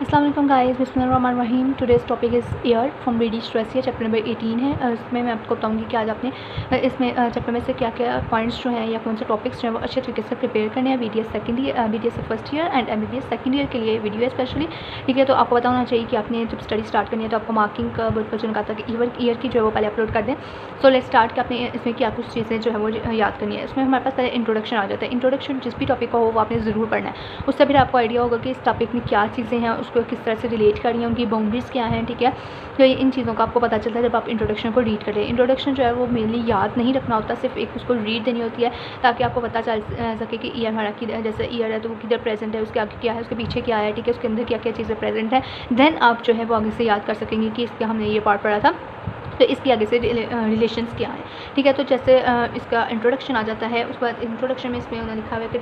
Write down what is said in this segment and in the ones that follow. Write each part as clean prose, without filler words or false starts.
अस्सलाम वालेकुम गाइस, बिस्मिल्लाहिर्रहमानिर्रहीम। Today's topic is ear from BD Chaurasia, chapter number 18 है। इसमें मैं आपको बताऊंगी कि आज आपने इसमें चैप्टर में से क्या क्या पॉइंट्स जो हैं या कौन से टॉपिक्स जो हैं वो अच्छे तरीके से प्रिपेयर करने हैं। BDS second year, BDS first year and MBBS second year के लिए वीडियो है स्पेशली, ठीक है। तो आपको पता होना चाहिए कि आपने जब स्टडी स्टार्ट करनी है तो आपको मार्किंग का बिल्कुल जो कहा था कि ईयर की जो है वो पहले अपलोड कर दें। सो लेट्स स्टार्ट कि आपने इसमें क्या कुछ चीज़ें जो है वो याद करनी है। इसमें हमारे पास पहले इंट्रोडक्शन आ जाता है। इंट्रोडक्शन जिस भी टॉपिक का हो वो आपने ज़रूर पढ़ना है, उससे फिर आपको आइडिया होगा कि इस टॉपिक में क्या चीज़ें हैं, उसको किस तरह से रिलेट कर रही हैं, उनकी बाउंड्रीज़ क्या हैं, ठीक है। तो इन चीज़ों का आपको पता चलता है जब आप इंट्रोडक्शन को रीड करें। इंट्रोडक्शन जो है वो मेनली याद नहीं रखना होता, सिर्फ एक उसको रीड देनी होती है ताकि आपको पता चल सके कि ईयर हमारा किधर, जैसे ईयर है तो वो किधर प्रेजेंट है, उसके आगे क्या है, उसके पीछे क्या है, ठीक है, उसके अंदर क्या क्या चीज़ें प्रेजेंट है। देन आप जो है वो आगे से याद कर सकेंगे कि इसका हमने ये पार्ट पढ़ा था तो इसके आगे से रिलेशंस क्या है, ठीक है। तो जैसे इसका इंट्रोडक्शन आ जाता है, उसके बाद इंट्रोडक्शन में इसमें उन्होंने लिखा हुआ है कि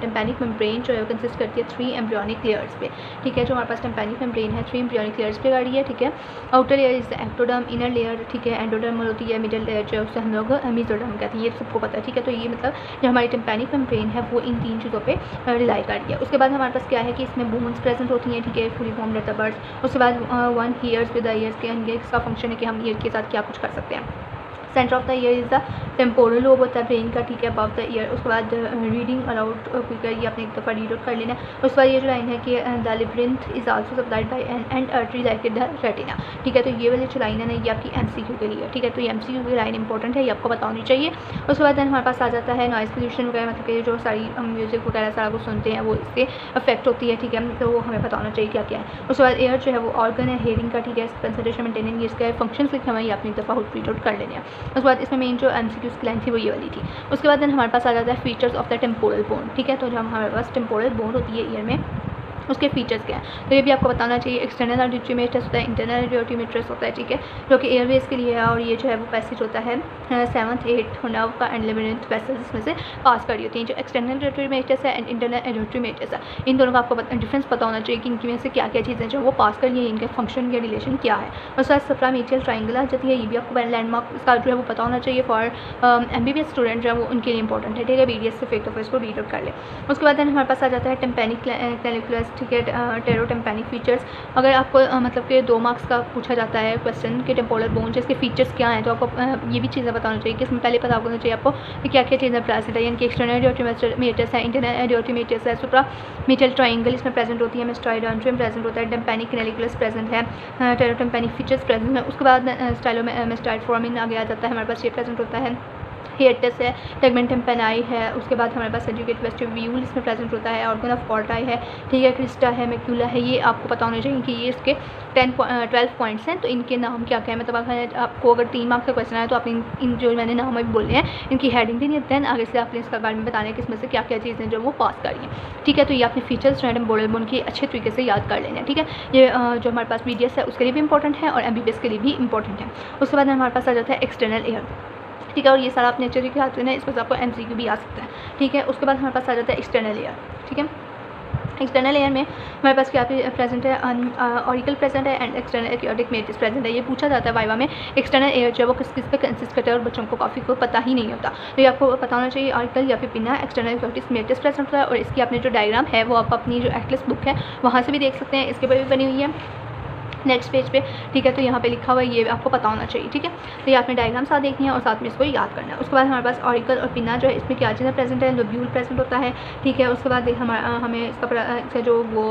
टेम्पैनिक मेम्ब्रेन जो है वो कंसिस्ट करती है 3 एम्ब्रियोनिक लेयर्स पे, ठीक है। जो हमारे पास टेम्पैनिक मेम्ब्रेन है 3 एम्ब्रियोनिक लेयर्स पे गाड़ी है, ठीक है। Outer layer is ectoderm, inner layer, ठीक है, एंडोडर्मल होती है, मिडल लेयर जो है उसे हम लोग मेसोडर्म कहते हैं, ये सबको पता है, ठीक है। तो ये मतलब जो हमारी टेम्पैनिक मेम्ब्रेन है वो इन 3 चीज़ों पर रिलाई कर रही है। उसके बाद हमारे पास क्या है कि इसमें बोन्स प्रेजेंट होती हैं, ठीक है, फुली फॉर्म्ड वर्टिब्रेट्स। उसके बाद 1 ईयर्स विद द ईयर्स के इसका फंक्शन है कि हम ईयर के साथ क्या कुछ कर सकते हैं। Centre of the year is the temporal lobe होता है ब्रेन का, ठीक है, अबव द ईयर। उसके बाद रीडिंग अलाउड क्विकर, ये आपने एक दफ़ा रीड आउट कर लेना है। उसके बाद ये जो लाइन है कि the labyrinth is also supplied by an end artery like the retina, ठीक है। तो ये वाली जो लाइन है ना ये आपकी MCQ के लिए, ठीक है। तो ये MCQ की लाइन इंपॉर्टेंट है, ये आपको पता होनी चाहिए। उसके बाद हमारे पास आ जाता है नॉइज़ पोल्यूशन वगैरह, मतलब कि जो सारी म्यूज़िक वगैरह सारा कुछ सुनते हैं वो इससे अफेक्ट होती है, ठीक है। तो वो हमें पता होना चाहिए क्या क्या है। उसके बाद एयर जो है वो ऑर्गन है हेयरिंग का, ठीक है, कंसंट्रेशन मेंटेनिंग, इसका फंक्शन लिखा हुआ है, ये आपने एक दफ़ा रीड आउट कर लेना है। उसके बाद इसमें मेन जो MCQ की लाइन थी वो ये वाली थी। उसके बाद हमारे पास आ जाता है features of the temporal bone, ठीक है। तो जो हमारे पास टेम्पोरल बोन होती है ईयर में उसके फीचर्स क्या हैं तो ये भी आपको बताना चाहिए। एक्सटर्नल ऑडिटरी मेट्रस होता है, इंटरनल ऑडिटरी मेट्रस होता है, ठीक है, जो कि एयरवेज के लिए है। और ये जो है वो पैसेज होता है 7th 8th नर्व का एंड 11th वेसल्स इसमें से पास कर रही होती हैं। जो एक्सटर्नल ऑडिटरी मेट्रस है एंड इंटरनल ऑडिटरी मेट्रस है, इन दोनों का आपको डिफरेंस पता होना चाहिए कि इनकी में से क्या क्या चीज़ें जो वो पास कर रही हैं, इनके फंक्शन या रिलेशन क्या है। और साथ सप्रामेटियल ट्राइंगल आ जाती है, ये भी आपको लैंडमार्क इसका जो है वो पता होना चाहिए फॉर MBBS स्टूडेंट जो है वो उनके लिए इंपॉर्टेंट है, ठीक है। BDS से फेक ऑफिस को रीड आउट कर ले। उसके बाद हमारे पास आ जाता है टेम्पैनिक कैलिकुलस, ठीक है, टेम्पैनिक फीचर्स। अगर आपको मतलब कि 2 मार्क्स का पूछा जाता है क्वेश्चन के टेम्पोरल बोन इसके फीचर्स क्या हैं, तो आपको ये भी चीज़ें बताना चाहिए कि इसमें पहले पता होना चाहिए आपको कि क्या क्या चीज़ें प्रेजेंट है, यानी कि एक्सटर्नल ऑडियोमेट्रस है, इंटरनल ऑडियोमेट्रस है, सुप्रामेटियल ट्राइंगल इसमें प्रेजेंट होती है, मेस्टॉइड एंट्रियम प्रेजेंट होता है, टेम्पैनिक कैलिकुलस प्रेजेंट है, टेम्पैनिक फीचर्स प्रेजेंट है। उसके बाद स्टाइलोमेस्टॉइड फॉर्मिन आगे आ जाता है, हमारे पास ये प्रेजेंट होता है। हेयरटेस है, टेगमेंट टेम्पेनाई है। उसके बाद हमारे पास एजुकेट वेस्टिब्यूल इसमें प्रेजेंट होता है, ऑर्गन ऑफ कॉर्टाई है, ठीक है, क्रिस्टा है, मैक्यूला है। ये आपको पता होना चाहिए कि ये इसके 12 पॉइंट्स हैं, तो इनके नाम क्या क्या है। मतलब अगर आपको अगर 3 मार्क्स का क्वेश्चन है तो आप इन जो मैंने नाम अभी बोले हैं इनकी हेडिंग देनी है, दैन आगे से आपने इसका बारे में बताना है कि इसमें से क्या क्या चीज़ें जो वो पास कर रही हैं, ठीक है। तो ये आपने फीचर्स जो है टेम्पोरल बोन की अच्छे तरीके से याद कर लेना है, ठीक है। ये जो हमारे पास BDS है उसके लिए भी इंपॉर्टेंट है और MBBS के लिए भी इंपॉर्टेंट है। उसके बाद हमारे पास आ जाता है एक्सटर्नल एयर, ठीक है, और ये सारा आपने अच्छे तरीके हाथ देना है, इस पर आपको MCQ भी आ सकता है, ठीक है। उसके बाद हमारे पास आ जाता है एक्सटर्नल एयर, ठीक है। एक्सटर्नल एयर में हमारे पास क्या प्रेजेंट है, ऑरिकल प्रेजेंट है एंड एक्सटर्नल एक्योटिक मेट्रिक्स प्रेजेंट है। ये पूछा जाता है वाइवा में एक्सटर्नल एयर जो है वो किस किस पे कंसिस्ट करता है और बच्चों को काफ़ी को पता ही नहीं होता, तो ये आपको पता होना चाहिए। ऑरिकल या फिर पिना एक्सटर्नल एक्योटिक मेट्रिक्स प्रेजेंट होता है और इसकी आपने जो डायग्राम है वो आप अपनी जो एटलस बुक है वहाँ से भी देख सकते हैं, इसके ऊपर भी बनी हुई है नेक्स्ट पेज पे, ठीक है। तो यहाँ पे लिखा हुआ है, ये आपको पता होना चाहिए, ठीक है। तो ये आपने डायग्राम साथ देखनी है और साथ में इसको याद करना है। उसके बाद हमारे पास ऑरिकल और पिना जो है इसमें क्या चीज़ें प्रेजेंट है, लोब्यूल प्रेजेंट होता है, ठीक है। उसके बाद हमें इसका जो वो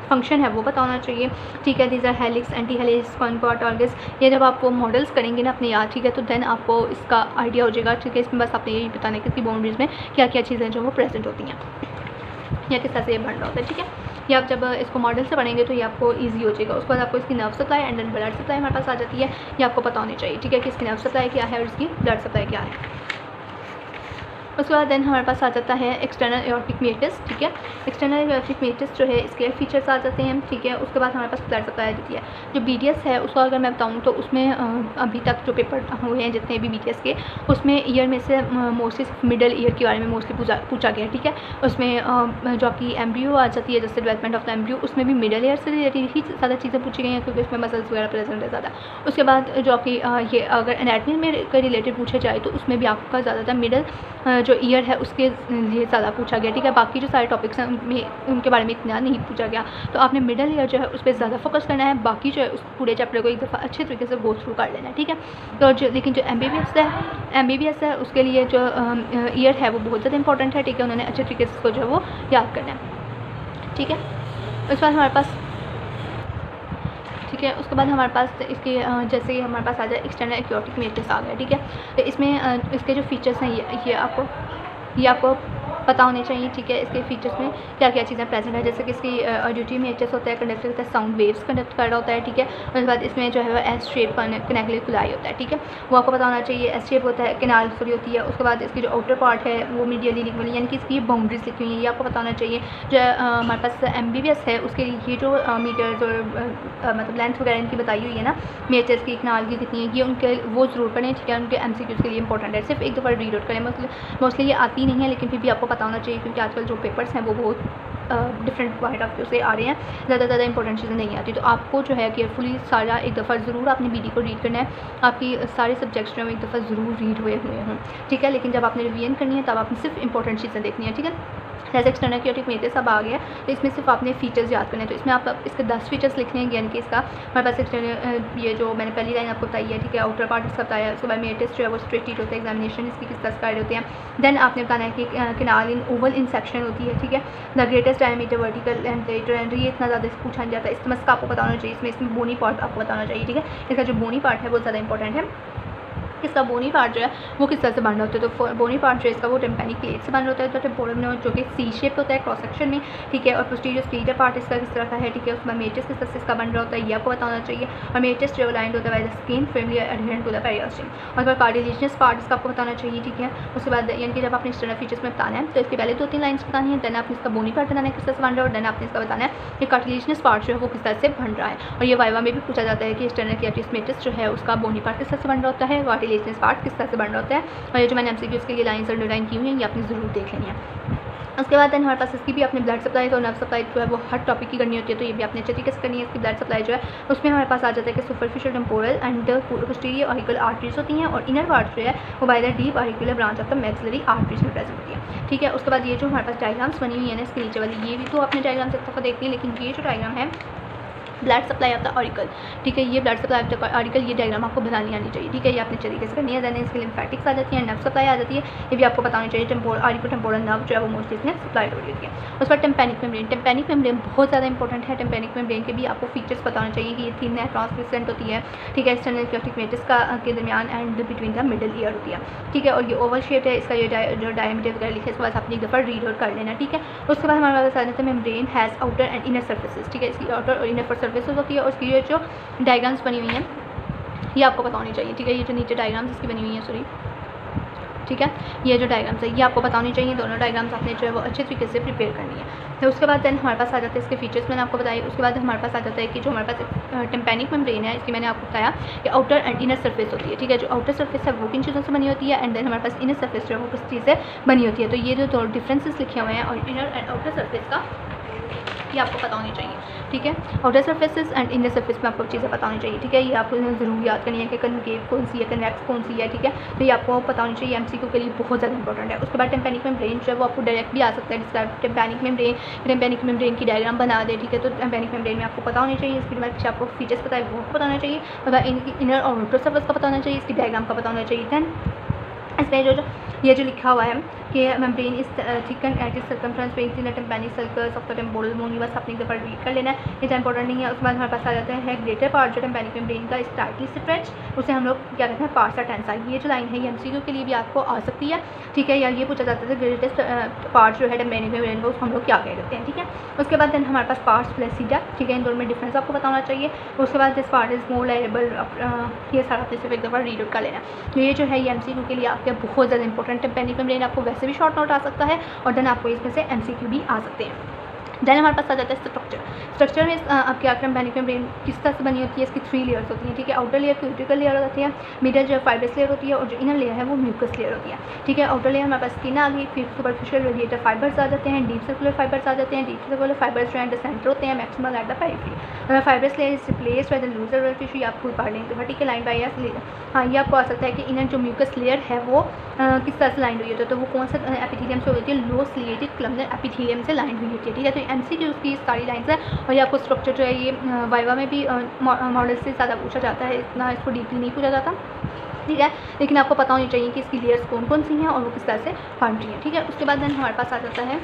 फंक्शन है वो पता होना चाहिए, ठीक है। These are helix, anti helix, concord, ऑर्गस। ये जब आप वो मॉडल्स करेंगे ना अपने याद, ठीक है, तो देन आपको इसका आइडिया हो जाएगा, ठीक है। इसमें बस आपने यही बताना है कि इसकी बाउंड्रीज़ में क्या क्या चीज़ें जो वो प्रेजेंट होती हैं या किस तरह से ये बन रहा होता है, ठीक है। ये आप जब इसको मॉडल से पढ़ेंगे तो ये आपको इजी हो जाएगा। उसके बाद आपको इसकी nerve supply and then blood supply हमारे पास आ जाती है, ये आपको पता होनी चाहिए, ठीक है, कि इसकी नर्व सप्लाई क्या है और इसकी ब्लड सप्लाई क्या है। उसके बाद देन हमारे पास आ जाता है एक्सटर्नल एयोर्टिक मेट्रिक्स, ठीक है। एक्सटर्नल एयोर्टिक मेट्रिक्स जो है इसके फीचर्स आ जाते हैं, ठीक है। उसके बाद हमारे पास ब्लड सप्लाई आ जाती है। जो BDS है उसको अगर मैं बताऊँ तो उसमें अभी तक जो पेपर हुए हैं जितने भी BDS के, उसमें ईयर में से मोस्टली मिडल ईयर के बारे में मोस्टली पूछा गया, ठीक है। उसमें जो आपकी एम्ब्रियो आ जाती है, जैसे डेवलपमेंट ऑफ द एम्ब्रियो, उसमें भी मिडल ईयर से रिलेटेड ही ज़्यादा चीज़ें पूछी गई हैं क्योंकि उसमें मसल्स वगैरह प्रेजेंट है ज़्यादा। उसके बाद जो आपकी ये अगर एनाटमी में रिलेटेड पूछे जाए तो उसमें भी आपका ज़्यादातर मिडल जो ईयर है उसके लिए ज़्यादा पूछा गया, ठीक है। बाकी जो सारे टॉपिक्स हैं उनमें उनके बारे में इतना नहीं पूछा गया, तो आपने मिडल ईयर जो है उस पर ज़्यादा फोकस करना है, बाकी जो है उस पूरे चैप्टर को एक दफ़ा अच्छे तरीके से गो थ्रू कर लेना है, ठीक है। तो जो लेकिन जो MBBS है उसके लिए जो ईयर है वो बहुत ज़्यादा इंपॉर्टेंट है, ठीक है। उन्होंने अच्छे तरीके से इसको जो है वो याद करना है, ठीक है। उसके बाद हमारे पास, ठीक है, उसके बाद हमारे पास इसके जैसे ही हमारे पास आ जाए एक्सटर्नल एक्योटिक मैट्रिक्स आ गया, ठीक है। तो इसमें इसके जो फीचर्स हैं ये आपको पता होने चाहिए, ठीक है। इसके फीचर्स में क्या क्या चीज़ें प्रेजेंट है, जैसे कि इसकी ऑडियोटिव मैट्रिक्स होता है, कंडक्टर होता है, साउंड वेव्स कंडक्ट कर रहा होता है, ठीक है। उसके बाद इसमें जो है वो एस शेप कनेक्टिव कुलाई होता है, ठीक है, वो आपको पता होना चाहिए। एस शेप होता है, कैनाल सॉरी होती है। उसके बाद इसकी जो आउटर पार्ट है वो मीडियली लिखी हुई है, यानी कि इसकी बाउंड्रीज लिखी हुई है, ये आपको पता होना चाहिए। जो हमारे पास MBBS है उसके लिए ये जो मीटर्स और मतलब लेंथ वगैरह इनकी बताई हुई है ना, मैट्रिक्स की कैनाल की कितनी है, ये उनके वो ज़रूर पढ़ें, ठीक है। उनके MCQs के लिए इंपॉर्टेंट है, सिर्फ एक दफ़ा रीड आउट करें। मोस्टली ये आती नहीं है, लेकिन फिर भी आपको पता होना चाहिए, क्योंकि आजकल जो पेपर्स हैं वो बहुत डिफरेंट पॉइंट ऑफ व्यू से आ रहे हैं, ज़्यादा इंपॉर्टेंट चीज़ें नहीं आती। तो आपको जो है केयरफुली सारा एक दफ़ा ज़रूर आपने BD को रीड करना है, आपकी सारे सब्जेक्ट्स जो है एक दफ़ा ज़रूर रीड हुए हों, ठीक है। लेकिन जब आपने रिवीजन करनी है तब आपने सिर्फ इंपॉर्टेंट चीज़ें देखनी है, ठीक है। जैसे एक्सटर्नल एक्योटिक मैट्रिक्स अब आ गया, तो इसमें सिर्फ आपने फीचर्स याद करने हैं। तो इसमें आप इसके 10 फीचर्स लिखने हैं, यानी कि इसका हमारे पास एक्सटर्नल ये जो मैंने पहली लाइन आपको बताई है, ठीक है, आउटर पार्ट इसका बताया। उसके बाद मैट्रिक्स जो है वो स्ट्रेट होता है, एग्जामिनेशन इसकी किस तरह कार्ड होते हैं। देन आपने बताना है कि canal in oval in section होती है, ठीक है। The greatest diameter vertical temperature and ये इतना ज़्यादा पूछा नहीं जाता, इसमें इसका आपको बताना चाहिए। इसमें बोनी पार्ट आपको बताना चाहिए, ठीक है। इसका जो बोनी पार्ट है वो ज़्यादा इंपॉर्टेंट है। इसका बोनी पार्ट जो है वो किस तरह से बन रहा होता है, तो बोनी पार्ट जो है इसका वो टेम्पेनिक प्लेट से बन रहा होता है, तो टेम्पोरल में जो कि C शेप होता है क्रॉस सेक्शन में, ठीक है। और पोस्टीरियर स्क्लेटल पार्ट इसका किस तरह का है, ठीक है। उसमें मैट्रिक्स किस तरह से इसका बन रहा होता है ये आपको बताना चाहिए। और मैट्रिक्स जो लाइंड होता है by the skin firmly adherent to the periosteum. और फिर कार्टिलेजिनस पार्ट इसका आपको बताना चाहिए, ठीक है। उसके बाद यानी कि जब आपने एक्सटर्नल फीचर्स में बताना है तो इसके पहले 2-3 लाइन्स बतानी है, देन आपने इसका बोनी पार्ट बताना है किस तरह से बन रहा है, और देन आपने इसका बताना है कि कार्टिलेजिनस पार्ट जो है वो किस तरह से बन रहा है। और ये वाइवा में भी पूछा जाता है कि एक्सटर्नल एक्योटिक मैट्रिक्स जो है उसका बोनी पार्ट किस तरह से बन रहा होता है, कार्टिलेजिनस पार्ट किस तरह से बन रहा होता है। और ये जो मैंने MCQs के लिए लाइन्स अंडरलाइन की हुई हैं ये आपने ज़रूर देख लेनी है। उसके बाद हमारे पास इसकी भी अपने ब्लड सप्लाई और नर्व सप्लाई जो है वो हर टॉपिक की करनी होती है, तो ये भी आपने अच्छे तरीके से करनी है। इसकी ब्लड सप्लाई जो है उसमें हमारे पास आ जाता है कि superficial temporal and posterior auricular arteries होती हैं, और इनर पार्ट जो है वो by the deep auricular branch of the maxillary arteries में प्रेजेंट होती है, ठीक है। उसके बाद ये जो हमारे पास डायग्राम्स बनी हुई है ना इसके नीचे वाली, ये भी तो अपने डायग्राम से एक दफ़ा देखती है, लेकिन ये जो डायग्राम है blood supply of the auricle, ठीक है, ये blood supply of the auricle ये डायग्राम आपको बनानी आनी चाहिए, ठीक है। ये आपने तरीके से करनी है। देन इसके लिम्फेटिक्स आ जाती है, नर्व सप्लाई आ जाती है, ये भी आपको बताना चाहिए। ऑरिको टेम्पोरल नर्व जो है वो मोस्टली इसमें सप्लाई हो रही होती है। उस पर टेम्पेनिक मेम्ब्रेन बहुत ज़्यादा इंपॉर्टेंट है। टेम्पेनिक मेम्ब्रेन के भी आपको फीचर्स बताना चाहिए कि ये थिन है, ट्रांसलूसेंट होती है, ठीक है, एक्सटर्नल एक्योटिक मैट्रिक्स का के दरमियान and between the middle ear होती है, ठीक है। और ये ओवल शेप है, इसका ये जो डायमीटर वगैरह लिखे इसके बाद आपने एक दफ़ा रीड आउट कर लेना, ठीक है। उसके बाद हमारे पास आ जाता है membrane has outer and inner surfaces, ठीक है। इसकी आउटर और इनर सर्फेसिस होती है, और इसकी ये जो डायग्राम्स बनी हुई हैं ये आपको पता होनी चाहिए, ठीक है। ये जो नीचे डायग्राम्स इसकी बनी हुई हैं सॉरी, ठीक है, ये जो डायग्राम्स है ये आपको पता होनी चाहिए। दोनों डायग्राम्स आपने जो है वो अच्छे तरीके से प्रिपेयर करनी है। तो उसके बाद देन हमारे पास आ जाते हैं इसके फीचर्स मैंने आपको बताया। उसके बाद हमारे पास आ जाता है कि जो हमारे पास टेम्पेनिक मेम्ब्रेन है इसकी मैंने आपको बताया कि आउटर एंड इनर सर्फेस होती है, ठीक है। जो आउटर सर्फेस है वो किन चीज़ों से बनी होती है, एंड देन हमारे पास इनर सर्फेस जो है वो किस चीज़ से बनी होती है। तो ये जो दो डिफरेंसेस लिखे हुए हैं और इनर एंड आउटर सर्फेस का ये आपको पता होनी चाहिए, ठीक है। Outer surfaces and inner surface में आपको चीज़ें पता होनी चाहिए, ठीक है। ये आपको ज़रूर याद करनी है कि कनकेव कौन सी है, कन्वेक्स कौन सी है, ठीक है। तो ये आपको पता होनी चाहिए, MCQ के लिए बहुत ज़्यादा इंपॉर्टेंट है। उसके बाद टेम्पेनिक मेम्ब्रेन जो है वो आपको डायरेक्ट भी आ सकता है डिस्क्राइब टेम्पेनिक मेम्ब्रेन की डायग्राम बना दे, ठीक है। तो टेम्पेनिक मेम्ब्रेन में आपको पता होनी चाहिए, इसके बाद पीछे आपको फीचर्स बताए वो पता होना चाहिए, और इनकी इनर और आउटर सर्फेस का पता होना चाहिए, इसकी डायग्राम का पता होना चाहिए। दैन इसमें ये जो लिखा हुआ है कि membrane is thicken at is circumference page in tympanic circles of the temporal bone, बस अपनी दफ़ा रीड कर लेना है, ये इंपॉर्टेंट नहीं है। उसके बाद हमारे पास आ जाता है ग्रेटर पार्ट जो टेम्पेनिक मेम्ब्रेन का स्टार्टली स्ट्रेच, उसे हम लोग क्या कहते हैं पार्सा टेंसा। ये जो लाइन है ये MCQ के लिए भी आपको आ सकती है, ठीक है। या ये पूछा जाता है ग्रेटेस्ट पार्ट जो है टेम्पेनिक मेम्ब्रेन को उसको हम लोग क्या कह देते हैं, ठीक है। उसके बाद हमारे पास पार्ट्स फ्लैसिडा, ठीक है, इन दोनों में डिफरेंस आपको पता होना चाहिए। उसके बाद this part is more liable, ये सारा आपने सिर्फ एक दफ़ा रीड आउट कर लेना। तो ये जो है ये MCQ के लिए आपके बहुत ज़्यादा इंपॉर्टेंट टेम्पेनिक मेम्ब्रेन आपको वैसे भी शॉर्ट नोट आ सकता है, और देन आपको इसमें से MCQ भी आ सकते हैं। देन हमारे पास आ जाता है स्ट्रक्चर। स्ट्रक्चर में आपके आक्रम ब्रेन किस तरह से बनी होती है, इसकी 3 लेयर्स होती हैं, ठीक है। आउटर लेयर क्यूटिकल लेयर होती है, मिडल जो फाइब्रस लेयर होती है, और जो इनर लेयर है वो म्यूकस लेयर होती है, ठीक है। आउटर लेयर हमारे पास स्किन आ गई, फिर सुपरफिशियल रेडिएटर फाइबर्स आ जाते हैं, डीप सर्कुलर फाइबर्स आ जाते हैं। डीप सर्कुलर फाइबर्स जो है सेंटर होते हैं, maximal at the periphery. Fibrous layer is replaced by the loser tissue, आप खुद पढ़ लेंगे, ठीक है। लाइन बाय हाँ, ये आपको आ सकता है कि इनर जो म्यूकस लेयर है वो किस तरह से लाइन हुई होती है, तो वो कौन सा एपिथेलियम से होती है, लो सिलिएटेड कलमनर एपिथेलियम से लाइन हुई होती है, ठीक है। तो एमसीक्यू की सारी लाइन्स है, और ये आपको स्ट्रक्चर जो है ये वाइवा में भी मॉडल से ज़्यादा पूछा जाता है, इतना इसको डीपली नहीं पूछा जाता, ठीक है। लेकिन आपको पता होनी चाहिए कि इसकी लेयर्स कौन कौन सी हैं और वो किस तरह से बन रही हैं, ठीक है। उसके बाद देन हमारे पास आ जाता है,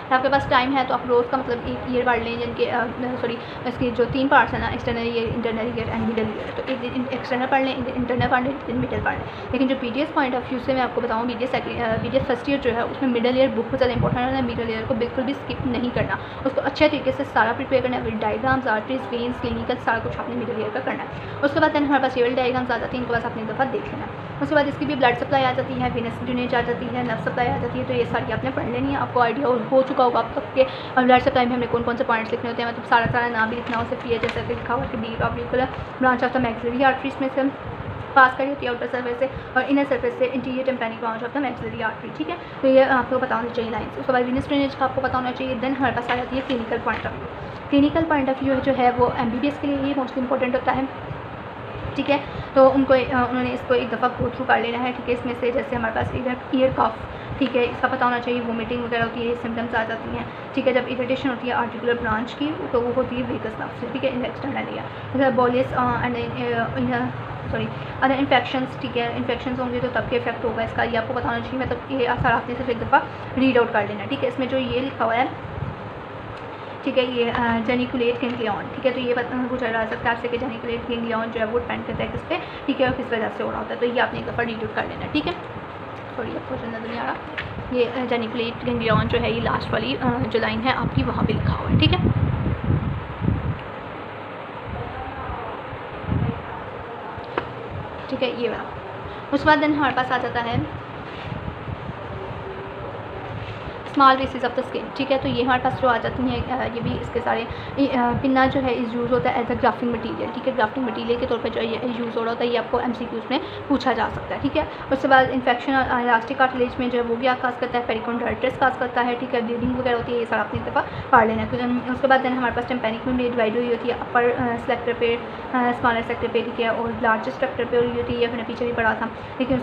आपके पास टाइम है तो आप रोज़ का मतलब एक ईयर पढ़ लें, जिनके सॉरी इसके जो 3 पार्ट्स हैं ना, external ear, internal ear and middle ear, तो एक दिन एक्सटर्नल पढ़ लें, इंटरनल पढ़ लें, दिन मिडल पढ़ लें। लेकिन जो BDS पॉइंट ऑफ व्यू से मैं आपको बताऊँ, BDS फर्स्ट ईयर जो है उसमें मिडल ईयर बहुत ज़्यादा इंपॉर्टेंट है। मिडल ईयर को बिल्कुल भी स्किप नहीं करना, उसको अच्छे तरीके से सारा प्रिपेयर करना है, with diagrams, arteries, veins, clinical, सारा कुछ आपने मिडल ईयर का करना है। उसके बाद हमारे पास ईयर डायग्राम्स आ जाती हैं, इनको बस आपने एक दफ़ा देख लेना है। उसके बाद इसकी भी ब्लड सप्लाई आ जाती है, वेनस ड्रेनेज आ जाती है, नर्व सप्लाई आ जाती है, तो ये सारी आपने पढ़ लेनी है। आपको आइडिया हो चुका होगा आप तक के ब्लड सप्लाई में हमने कौन कौन से पॉइंट्स लिखने होते हैं, मतलब सारा नाम भी लिखना हो, सिर्फ ये जैसे लिखा हुआ कि deep auricular branch of the maxillary arteries में से पास करी होती है, आउटर सर्फेस से, और इनर सर्फेस से anterior tympanic branch of the maxillary artery, ठीक है। तो ये आपको पता होना चाहिए लाइन्स। उसके बाद वेनस ड्रेनेज का आपको पता होना चाहिए। देन हमारे पास आ जाती है clinical point of view. Clinical point of view जो है वो MBBS के लिए ही मोस्टली इंपॉर्टेंट होता है, ठीक है। तो उन्होंने इसको एक दफ़ा गो थ्रू कर लेना है, ठीक है। इसमें से जैसे हमारे पास इधर ईयर कफ, ठीक है, इसका पता होना चाहिए, वोमिटिंग वगैरह होती है, ये सिम्टम्स आ जाती हैं, ठीक है। जब इरिटेशन होती है आर्टिकुलर ब्रांच की तो वो होती है वेगस नर्व से, ठीक है, in external area. Bullous other infections, ठीक है, इन्फेक्शंस होंगे तो तब के इफेक्ट होगा इसका, ये आपको पता होना चाहिए। मतलब ये आसार आपने सिर्फ एक दफ़ा रीड आउट कर लेना, ठीक है। इसमें जो ये लिखा हुआ है, ठीक है, ये जेनिकुलेट गैंग्लियन, ठीक है। तो ये पूछा जा सकता है आपसे कि जेनिकुलेट गैंग्लियन जो है वो डिपेंड करता है किस पे, ठीक है, और किस वजह से हो रहा होता है, तो ये आपने एक दफ़ा रीड आउट कर लेना, ठीक है। सॉरी आपको नज़र नहीं आ रहा, ये जेनिकुलेट गैंग्लियन जो है ये लास्ट वाली जो लाइन है आपकी वहाँ पे लिखा हुआ है, ठीक है। ठीक है, ये वाला। उसके बाद देन हमारे पास आ जाता है small pieces of the skin, ठीक है। तो ये हमारे पास जो आ जाती हैं, ये भी इसके सारे पिन्ना जो है इस यूज़ होता है एज अ ग्राफ्टिंग मटीरियल, ठीक है। ग्राफ्टिंग मटीरियल के तौर पर जो है ये यूज़ हो रहा होता है, ये आपको MCQs में पूछा जा सकता है, ठीक है। उसके बाद इन्फेक्शन और इलास्टिक कार्टिलेज में जो है वो भी काज करता है, पेरिकोन्डाइटिस काज करता है, ठीक है। ब्लीडिंग वगैरह होती है, ये सारा अपनी दफ़ा पढ़ लेना है। उसके बाद हमारे पास टेम्पैनिक में डिवाइड हुई होती है, अपर सेक्टर पे, स्मॉलर सेक्टर पे, ठीक है, और लार्जेस्ट सेक्टर पे हुई होती है, ये मैंने पीछे भी पढ़ा था। लेकिन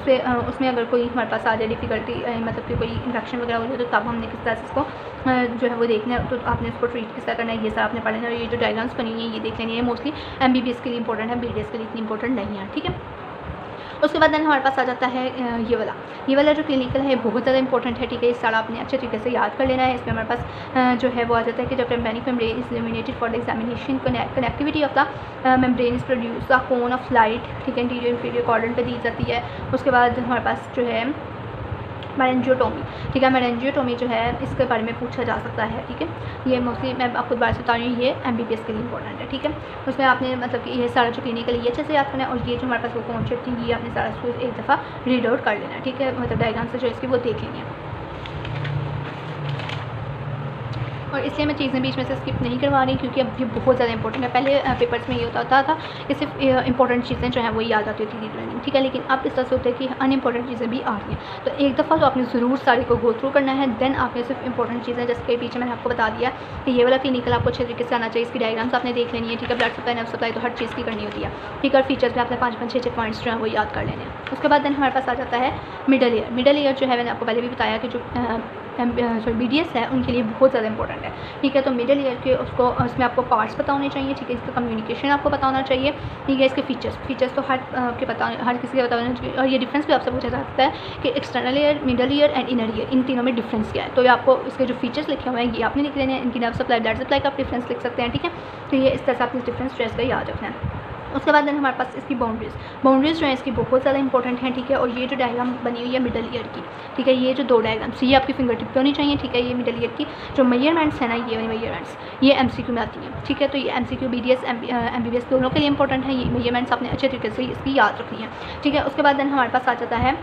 उसमें अगर कोई हमारे पास आ जाए डिफ़िकल्टी, मतलब कि कोई इन्फेक्शन वगैरह हो जाए तो तब हमने किस तरह से इसको जो है वो देखना है, तो आपने इसको ट्रीट किस तरह करना है, ये सब आपने पढ़ लेना। और ये जो डायग्राम्स बनी हुई है ये देख लेनी है, मोस्टली MBBS के लिए इंपॉर्टेंट है, BDS के लिए इतनी इंपॉर्टेंट नहीं है, ठीक है। उसके बाद हमारे पास आ जाता है ये वाला जो क्लिनिकल है बहुत ज़्यादा इंपॉर्टेंट है, ठीक है। इस सारा आपने अच्छे तरीके से याद कर लेना है। इसमें हमारे पास जो है वो आ जाता है कि जब tympanic membrane is illuminated for the examination, concavity of the membrane is produce the cone of light, ठीक है, इंटीरियर इंफीरियर क्वाड्रेंट पे दी जाती है। उसके बाद हमारे पास जो है मेरेंजियोटोमी, ठीक है। मेरेंजियोटोमी जो है इसके बारे में पूछा जा सकता है, ठीक है। ये मोस्टली मैं आपको दोबारा से बता रही हूँ, ये MBBS के लिए इंपॉर्टेंट है, ठीक है। उसमें आपने मतलब कि ये सारा जो क्लिनिकल ये अच्छे से याद करना है, और ये जो हमारे पास वो कॉन्सेप्ट थी ये आपने सारा इसको एक दफ़ा रीड आउट कर लेना है, ठीक है। मतलब डायग्राम से जो इसकी वो देख लेनी है। और इसलिए मैं चीज़ें बीच में से स्किप नहीं करवा रही, क्योंकि अब ये बहुत ज़्यादा इंपॉर्टेंट है। पहले पेपर्स में ये होता था कि सिर्फ इंपॉर्टेंट चीज़ें जो हैं वो याद आती होती थी लर्निंग, ठीक है। लेकिन अब इस तरह से होता है कि अनइम्पॉर्टेंट चीज़ें भी आ रही हैं, तो एक दफ़ा तो आपने ज़रूर सारे को गो थ्रू करना है। देन आपने सिर्फ इंपॉर्टेंट चीज़ें, जैसे कि पीछे मैंने आपको बता दिया कि ये वाला क्लिनिकल आपको अच्छे तरीके से आना चाहिए, इसकी डायग्राम्स आपने देख लेनी है, ठीक है। ब्लड सप्लाई, नर्व सप्लाई तो हर चीज़ की करनी होती है, ठीक है। और फीचर्स में आपने 5-5, 6-6 पॉइंट्स जो हैं वो याद कर लेने हैं। उसके बाद देन हमारे पास आ जाता है मिडल ईयर। मिडल ईयर जो है मैंने आपको पहले भी बताया कि जो BDS है उनके लिए बहुत ज़्यादा इंपॉर्टेंट है, ठीक है। तो मिडल ईयर के उसमें आपको पार्ट्स पता होने चाहिए, ठीक है। इसका कम्युनिकेशन आपको पता होना चाहिए, ठीक है। इसके फीचर्स तो हर किसी का पता होना चाहिए। और ये डिफरेंस भी आपसे पूछा जा सकता है कि external ear, middle ear and inner ear, इन तीनों में डिफरेंस क्या है। तो ये आपको इसके जो फीचर्स लिखे हुए हैं ये आपने लिख लेने हैं। इनकी नर्व सप्लाई, ब्लड सप्लाई का आप डिफरेंस लिख सकते हैं, ठीक है। तो ये इस तरह से आपने डिफरेंस स्ट्रेस का याद रखना है। उसके बाद हमारे पास इसकी बाउंड्रीज़ जो है इसकी बहुत ज़्यादा इंपॉर्टेंट है, ठीक है। और ये जो डायग्राम बनी हुई है मिडल ईयर की, ठीक है, ये जो 2 डायग्राम्स ये आपकी फिंगर टिप पे होनी चाहिए, ठीक है। ये मिडल ईयर की जो मेजरमेंट्स है ना, ये वाली मेजरमेंट्स ये MCQ में आती हैं, ठीक है। तो ये MCQ BDS MBBS दोनों के लिए इंपॉर्टेंट है। ये मेजरमेंट्स आपने अच्छे तरीके से इसकी याद रखनी है, ठीक है। उसके बाद हमारे पास आ जाता है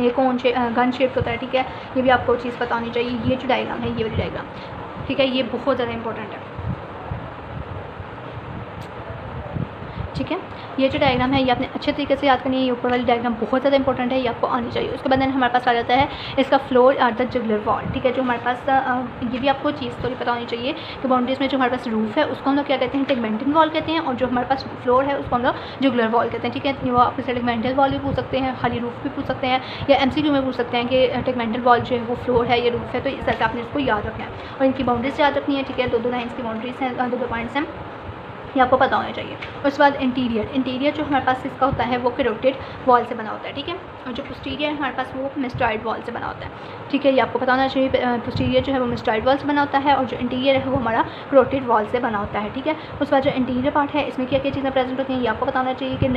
ये कौन से गन शेप होता है, ठीक है, ये भी आपको चीज़ पता होनी चाहिए। ये जो डायग्राम है, ये वाली डायग्राम, ठीक है, ये बहुत ज़्यादा इंपॉर्टेंट है, ठीक है। ये जो डायग्राम है ये आपने अच्छे तरीके से याद करनी है। ये ऊपर वाली डायग्राम बहुत ज़्यादा इंपॉर्टेंट है, ये आपको आनी चाहिए। उसके बाद देन हमारे पास आ जाता है इसका फ्लोर और द जुगलर वॉल, ठीक है। जो हमारे पास ये भी आपको चीज़ थोड़ी पता होनी चाहिए कि बाउंड्रीज में जो हमारे पास रूफ है उसको हम लोग क्या कहते हैं, टेगमेंटल वॉल कहते हैं, और जो हमारे पास फ्लोर है उसको हम लोग जुगलर वॉल कहते हैं, ठीक है। वो आप इसे टेगमेंटल वॉल भी पूछ सकते हैं, खाली रूफ भी पूछ सकते हैं, या MCQ में पूछ सकते हैं कि टेगमेंटल वॉल जो है वो फ्लोर है या रूफ है। तो इस तरह से आपने इसको याद रखना है और इनकी बाउंड्रीज याद रखनी है, ठीक है। 2-2 लाइन्स की बाउंड्रीज हैं, 2-2 पॉइंट्स हैं, ये आपको पता होना चाहिए। उसके बाद इंटीरियर जो हमारे पास इसका होता है वो कैरोटिड वॉल से बना होता है, ठीक है। और जो पोस्टीरियर हमारे पास वो मिस्टॉइड वॉल से बना होता है, ठीक है, ये आपको पता होना चाहिए। पोस्टीरियर जो है वो मिस्टॉइड वॉल से बना होता है और जो इंटीरियर है वो हमारा कैरोटिड वॉल से बना होता है, ठीक है। उसके बाद जो इंटीरियर पार्ट है इसमें क्या क्या चीज़ें प्रेजेंट होती हैं ये आपको पता होना चाहिए कि